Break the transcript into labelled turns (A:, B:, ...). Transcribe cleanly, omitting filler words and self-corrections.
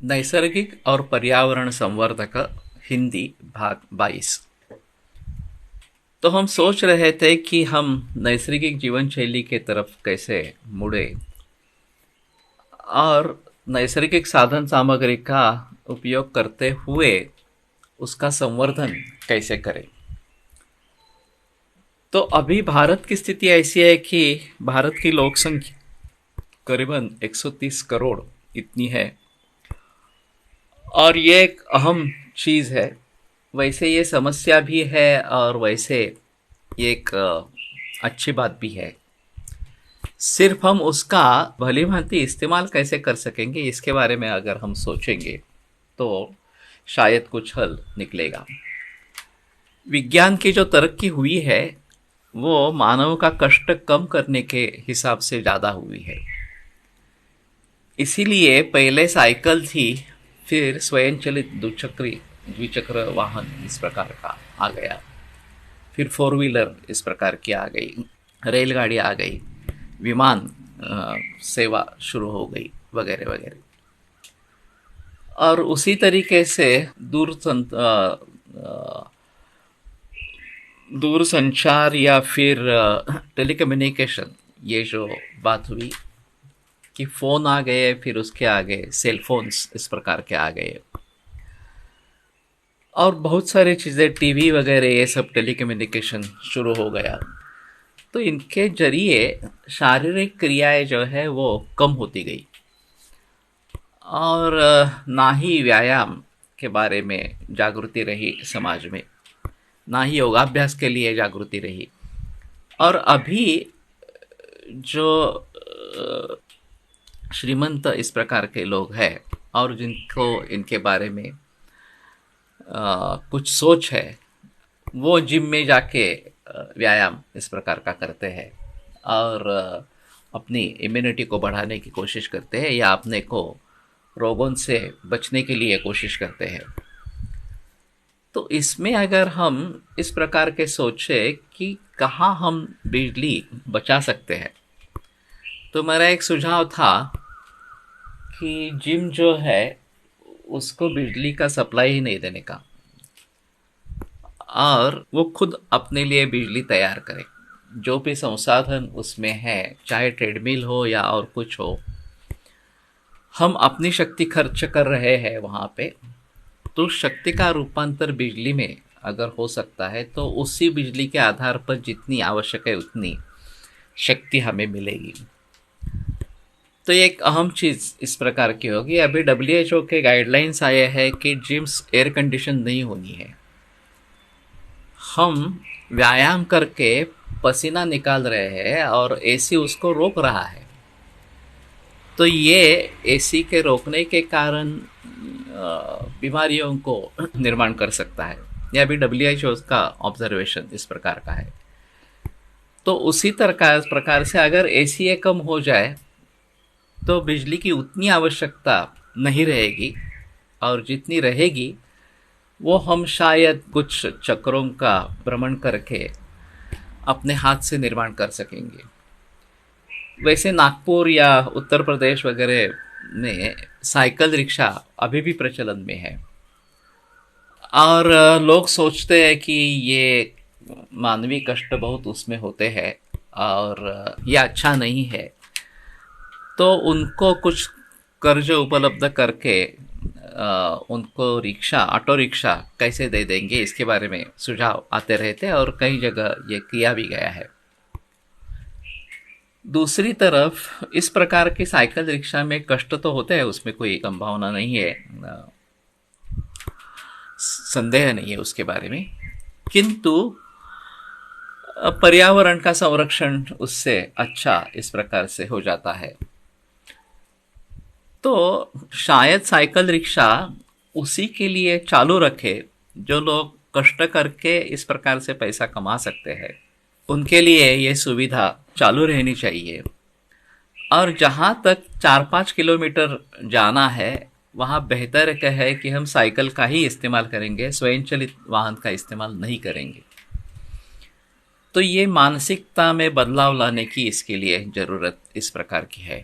A: नैसर्गिक और पर्यावरण संवर्धक हिंदी भाग 22। तो हम सोच रहे थे कि हम नैसर्गिक जीवन शैली के तरफ कैसे मुड़े और नैसर्गिक साधन सामग्री का उपयोग करते हुए उसका संवर्धन कैसे करें। तो अभी भारत की स्थिति ऐसी है कि भारत की लोक संख्या करीबन 130 करोड़ इतनी है और ये एक अहम चीज़ है। वैसे ये समस्या भी है और वैसे ये एक अच्छी बात भी है। सिर्फ हम उसका भली भांति इस्तेमाल कैसे कर सकेंगे इसके बारे में अगर हम सोचेंगे तो शायद कुछ हल निकलेगा। विज्ञान की जो तरक्की हुई है वो मानव का कष्ट कम करने के हिसाब से ज़्यादा हुई है। इसीलिए पहले साइकिल थी, फिर स्वयंचलित द्विचक्र वाहन इस प्रकार का आ गया, फिर फोर व्हीलर इस प्रकार की आ गई, रेलगाड़ी आ गई, विमान सेवा शुरू हो गई वगैरह वगैरह। और उसी तरीके से दूर संचार या फिर टेलीकम्युनिकेशन, ये जो बात हुई कि फ़ोन आ गए, फिर उसके आगे सेल फोन्स इस प्रकार के आ गए और बहुत सारी चीज़ें टीवी वगैरह ये सब टेलीकम्युनिकेशन शुरू हो गया। तो इनके जरिए शारीरिक क्रियाएं जो है वो कम होती गई और ना ही व्यायाम के बारे में जागृति रही समाज में, ना ही योगाभ्यास के लिए जागृति रही। और अभी जो श्रीमंत इस प्रकार के लोग हैं और जिनको इनके बारे में कुछ सोच है, वो जिम में जाके व्यायाम इस प्रकार का करते हैं और अपनी इम्यूनिटी को बढ़ाने की कोशिश करते हैं या अपने को रोगों से बचने के लिए कोशिश करते हैं। तो इसमें अगर हम इस प्रकार के सोचें कि कहाँ हम बिजली बचा सकते हैं, तो मेरा एक सुझाव था कि जिम जो है उसको बिजली का सप्लाई ही नहीं देने का और वो खुद अपने लिए बिजली तैयार करे। जो भी संसाधन उसमें है, चाहे ट्रेडमिल हो या और कुछ हो, हम अपनी शक्ति खर्च कर रहे हैं वहाँ पे, तो शक्ति का रूपांतर बिजली में अगर हो सकता है तो उसी बिजली के आधार पर जितनी आवश्यक है उतनी शक्ति हमें मिलेगी। तो एक अहम चीज़ इस प्रकार की होगी। अभी WHO के गाइडलाइंस आए हैं कि जिम्स एयर कंडीशन नहीं होनी है। हम व्यायाम करके पसीना निकाल रहे हैं और एसी उसको रोक रहा है। तो ये एसी के रोकने के कारण बीमारियों को निर्माण कर सकता है। यह अभी WHO का ऑब्जर्वेशन इस प्रकार का है। तो उसी तरह प्रकार से अगर एसी कम हो जाए तो बिजली की उतनी आवश्यकता नहीं रहेगी और जितनी रहेगी वो हम शायद कुछ चक्रों का भ्रमण करके अपने हाथ से निर्माण कर सकेंगे। वैसे नागपुर या उत्तर प्रदेश वगैरह में साइकिल रिक्शा अभी भी प्रचलन में है और लोग सोचते हैं कि ये मानवीय कष्ट बहुत उसमें होते हैं और ये अच्छा नहीं है, तो उनको कुछ कर्ज उपलब्ध करके उनको ऑटो रिक्शा कैसे दे देंगे इसके बारे में सुझाव आते रहते हैं और कई जगह ये किया भी गया है। दूसरी तरफ इस प्रकार की साइकिल रिक्शा में कष्ट तो होते हैं, उसमें कोई संभावना नहीं है, संदेह नहीं है उसके बारे में, किंतु पर्यावरण का संरक्षण उससे अच्छा इस प्रकार से हो जाता है। तो शायद साइकिल रिक्शा उसी के लिए चालू रखे जो लोग कष्ट करके इस प्रकार से पैसा कमा सकते हैं, उनके लिए ये सुविधा चालू रहनी चाहिए। और जहाँ तक 4-5 किलोमीटर जाना है वहाँ बेहतर है कि हम साइकिल का ही इस्तेमाल करेंगे, स्वयंचलित वाहन का इस्तेमाल नहीं करेंगे। तो ये मानसिकता में बदलाव लाने की इसके लिए ज़रूरत इस प्रकार की है।